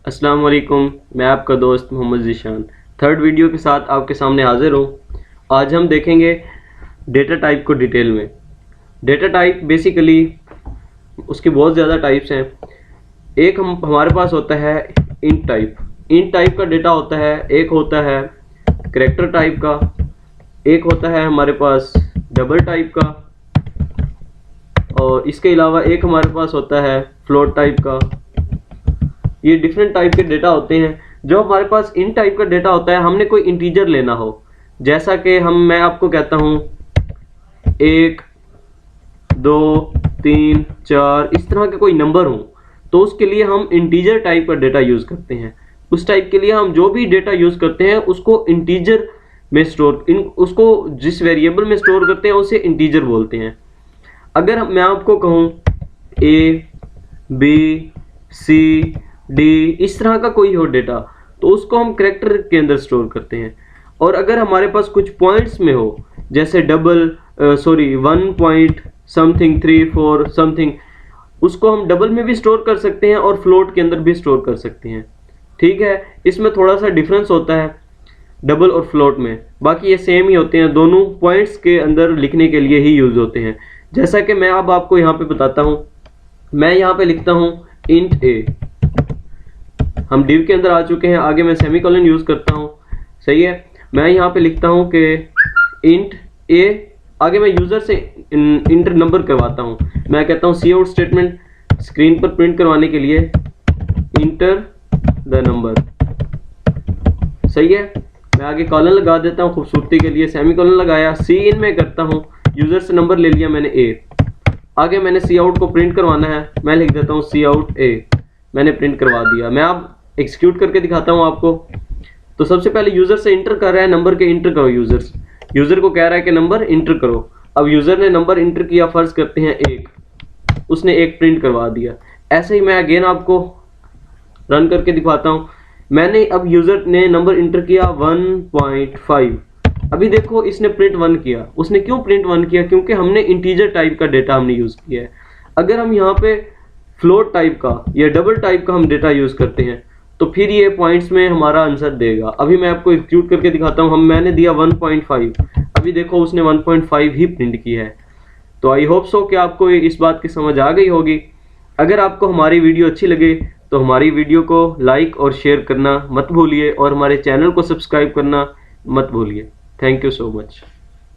अस्सलाम वालेकुम, मैं आपका दोस्त मोहम्मद ज़ीशान थर्ड वीडियो के साथ आपके सामने हाजिर हूँ। आज हम देखेंगे डेटा टाइप को डिटेल में। डेटा टाइप बेसिकली उसकी बहुत ज़्यादा टाइप्स हैं। एक हमारे पास होता है इंट टाइप। इंट टाइप का डेटा होता है, एक होता है करैक्टर टाइप का, एक होता है हमारे पास डबल टाइप का, और इसके अलावा एक हमारे पास होता है फ्लोट टाइप का। ये डिफरेंट टाइप के डेटा होते हैं। जो हमारे पास इन टाइप का डेटा होता है, हमने कोई इंटीजर लेना हो, जैसा कि मैं आपको कहता हूँ 1 2 3 4 इस तरह के कोई नंबर हो, तो उसके लिए हम इंटीजर टाइप का डेटा यूज़ करते हैं। उस टाइप के लिए हम जो भी डेटा यूज़ करते हैं उसको इंटीजर में उसको जिस वेरिएबल में स्टोर करते हैं उसे इंटीजर बोलते हैं। अगर मैं आपको कहूँ A B C D इस तरह का कोई हो डेटा, तो उसको हम करैक्टर के अंदर स्टोर करते हैं। और अगर हमारे पास कुछ पॉइंट्स में हो, जैसे 1 पॉइंट समथिंग 3 4 समथिंग, उसको हम डबल में भी स्टोर कर सकते हैं और फ्लोट के अंदर भी स्टोर कर सकते हैं। ठीक है, इसमें थोड़ा सा डिफरेंस होता है डबल और फ्लोट में, बाकी ये सेम ही होते हैं। दोनों पॉइंट्स के अंदर लिखने के लिए ही यूज होते हैं। जैसा कि मैं अब आपको यहाँ पे बताता हूँ, मैं यहाँ पे लिखता हूँ इंट a। हम डिव के अंदर आ चुके हैं, आगे मैं सेमीकोलन यूज करता हूँ। सही है, मैं यहाँ पे लिखता हूँ कि इंट a, आगे मैं यूजर से इंटर नंबर करवाता हूँ। मैं कहता हूँ सी आउट स्टेटमेंट स्क्रीन पर प्रिंट करवाने के लिए इंटर द नंबर। सही है, मैं आगे कॉलन लगा देता हूँ खूबसूरती के लिए, सेमीकोलन लगाया, सी इन में करता हूँ, यूजर से नंबर ले लिया मैंने a। आगे मैंने सी आउट को प्रिंट करवाना है, मैं लिख देता हूँ सी आउट a, मैंने प्रिंट करवा दिया। मैं अब एग्जीक्यूट करके दिखाता हूँ आपको। तो सबसे पहले यूजर से इंटर कर रहा है, नंबर के इंटर करो। यूजर को कह रहा है कि नंबर इंटर करो। अब यूजर ने नंबर इंटर किया, फर्ज करते हैं 1, उसने 1 प्रिंट करवा दिया। ऐसे ही मैं अगेन आपको रन करके दिखाता हूँ। मैंने अब यूजर ने नंबर इंटर किया 1.5, अभी देखो इसने प्रिंट 1 किया। उसने क्यों प्रिंट 1 किया? क्योंकि हमने इंटीजर टाइप का डेटा हमने यूज किया है। अगर हम यहाँ पे फ्लोट टाइप का या डबल टाइप का हम डेटा यूज करते हैं, तो फिर ये पॉइंट्स में हमारा आंसर देगा। अभी मैं आपको एग्जीक्यूट करके दिखाता हूँ। मैंने दिया 1.5, अभी देखो उसने 1.5 ही प्रिंट की है। तो आई होप सो कि आपको इस बात की समझ आ गई होगी। अगर आपको हमारी वीडियो अच्छी लगे तो हमारी वीडियो को लाइक और शेयर करना मत भूलिए, और हमारे चैनल को सब्सक्राइब करना मत भूलिए। Thank you so much.